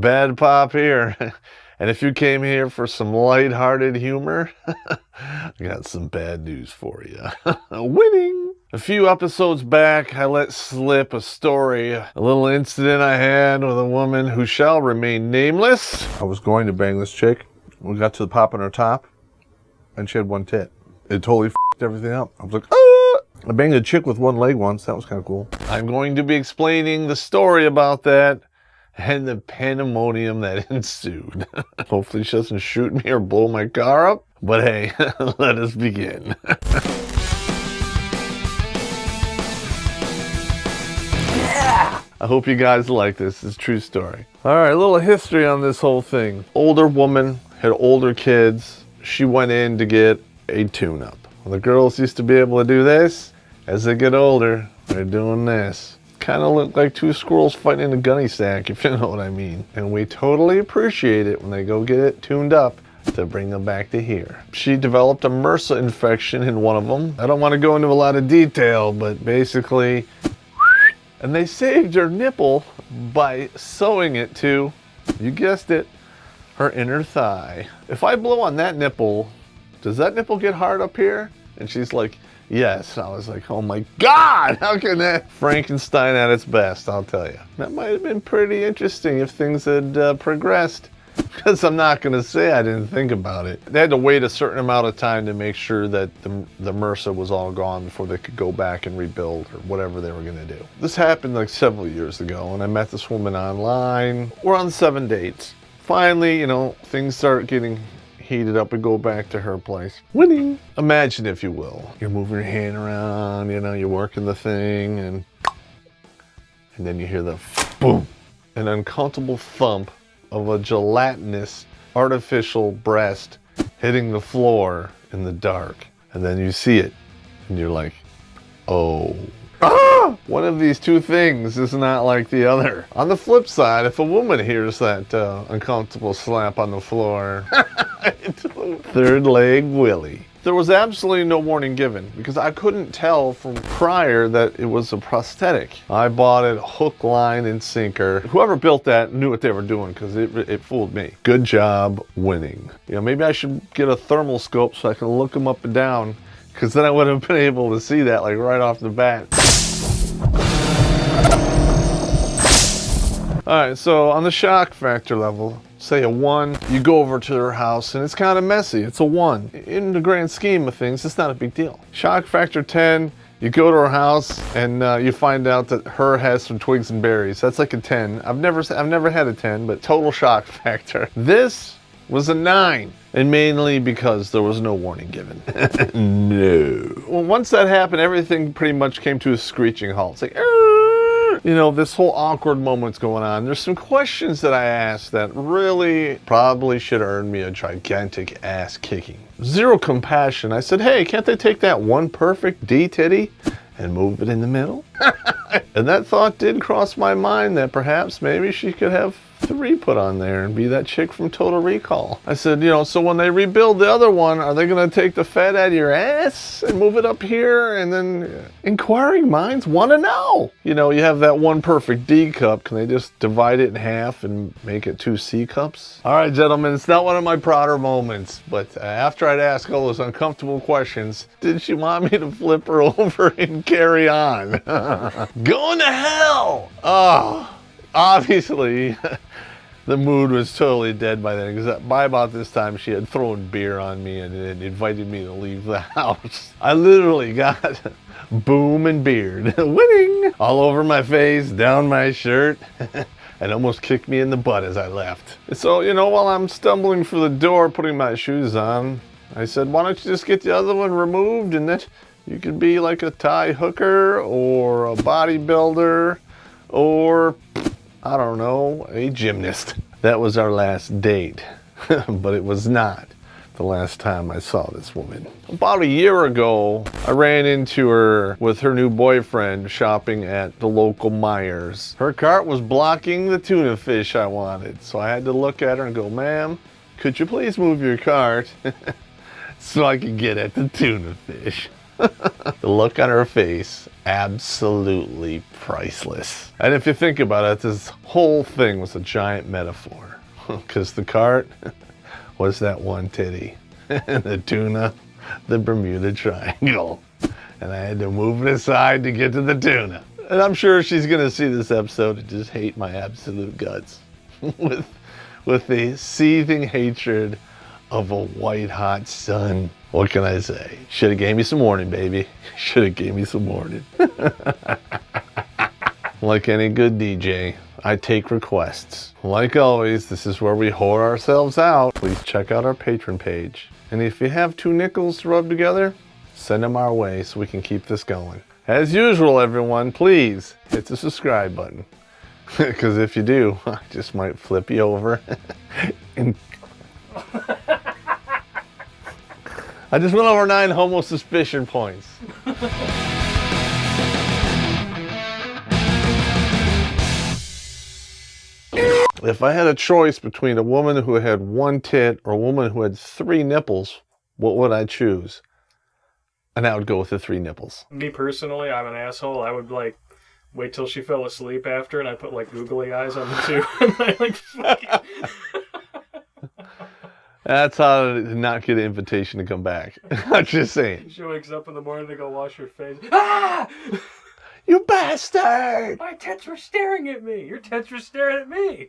Bad Popp here. And if you came here for some lighthearted humor, I got some bad news for you. Winning! A few episodes back, I let slip a story, a little incident I had with a woman who shall remain nameless. I was going to bang this chick. We got to the pop on her top, and she had one tit. It totally f***ed everything up. I was like, ah! I banged a chick with one leg once. That was kind of cool. I'm going to be explaining the story about that and the pandemonium that ensued. Hopefully she doesn't shoot me or blow my car up. But hey, let us begin. Yeah! I hope you guys like this. It's a true story. All right, a little history on this whole thing. Older woman, had older kids. She went in to get a tune-up. Well, the girls used to be able to do this. As they get older, they're doing this. Kind of look like two squirrels fighting in a gunny sack, if you know what I mean. And we totally appreciate it when they go get it tuned up to bring them back to here. She developed a MRSA infection in one of them. I don't want to go into a lot of detail, but basically, and they saved her nipple by sewing it to, you guessed it, her inner thigh. If I blow on that nipple, does that nipple get hard up here? And she's like, yes. I was like, oh my God, how can that? Frankenstein at its best, I'll tell you. That might have been pretty interesting if things had progressed. Because I'm not going to say I didn't think about it. They had to wait a certain amount of time to make sure that the MRSA was all gone before they could go back and rebuild or whatever they were going to do. This happened like several years ago, and I met this woman online. We're on 7 dates. Finally, you know, things start getting heated up and go back to her place. Winning! Imagine, if you will, you're moving your hand around, you know, you're working the thing, and then you hear the boom, an uncountable thump of a gelatinous artificial breast hitting the floor in the dark. And then you see it, and you're like, oh. Ah! One of these two things is not like the other. On the flip side, if a woman hears that uncomfortable slap on the floor, third leg Willie. There was absolutely no warning given because I couldn't tell from prior that it was a prosthetic. I bought it hook, line, and sinker. Whoever built that knew what they were doing because it fooled me. Good job winning. You know, maybe I should get a thermal scope so I can look them up and down, because then I would have been able to see that like right off the bat. All right, so on the shock factor level, say a 1, you go over to her house and it's kind of messy. It's a 1. In the grand scheme of things, it's not a big deal. Shock factor 10, you go to her house and you find out that her has some twigs and berries. That's like a 10. I've never had a 10, but total shock factor. This was a 9, and mainly because there was no warning given. No. Well, once that happened, everything pretty much came to a screeching halt. It's like, you know, this whole awkward moment's going on. There's some questions that I asked that really probably should earn me a gigantic ass kicking. Zero compassion. I said, hey, can't they take that one perfect D titty and move it in the middle? And that thought did cross my mind that perhaps maybe she could have 3 put on there and be that chick from Total Recall. I said, you know, so when they rebuild the other one, are they going to take the fat out of your ass and move it up here? And then inquiring minds want to know. You know, you have that one perfect D cup. Can they just divide it in half and make it 2 C cups? All right, gentlemen, it's not one of my prouder moments, but after I'd ask all those uncomfortable questions, did she want me to flip her over and carry on? Going to hell! Oh. Obviously, the mood was totally dead by then, because by about this time she had thrown beer on me and invited me to leave the house. I literally got boom and beard, winning, all over my face, down my shirt, and almost kicked me in the butt as I left. So, you know, while I'm stumbling for the door, putting my shoes on, I said, why don't you just get the other one removed, and then you could be like a Thai hooker or a bodybuilder or, I don't know, a gymnast. That was our last date, but it was not the last time I saw this woman. About a year ago, I ran into her with her new boyfriend shopping at the local Myers. Her cart was blocking the tuna fish I wanted, so I had to look at her and go, ma'am, could you please move your cart so I could get at the tuna fish? The look on her face, absolutely priceless. And if you think about it, this whole thing was a giant metaphor. Because the cart was that one titty. And the tuna, the Bermuda Triangle. And I had to move it aside to get to the tuna. And I'm sure she's gonna see this episode and just hate my absolute guts. with the seething hatred of a white hot sun. What can I say? Should have gave me some warning, baby. Should have gave me some warning. Like any good DJ, I take requests. Like always, this is where we whore ourselves out. Please check out our Patreon page. And if you have 2 nickels to rub together, send them our way so we can keep this going. As usual, everyone, please hit the subscribe button. Because if you do, I just might flip you over. And I just went over 9 homo suspicion points. If I had a choice between a woman who had 1 tit or a woman who had 3 nipples, what would I choose? And I would go with the 3 nipples. Me personally, I'm an asshole. I would like wait till she fell asleep after, and I put like googly eyes on the 2, and I like fucking. That's how to not get an invitation to come back. I'm just saying. She wakes up in the morning to go wash her face. Ah! You bastard! My tits were staring at me. Your tits were staring at me.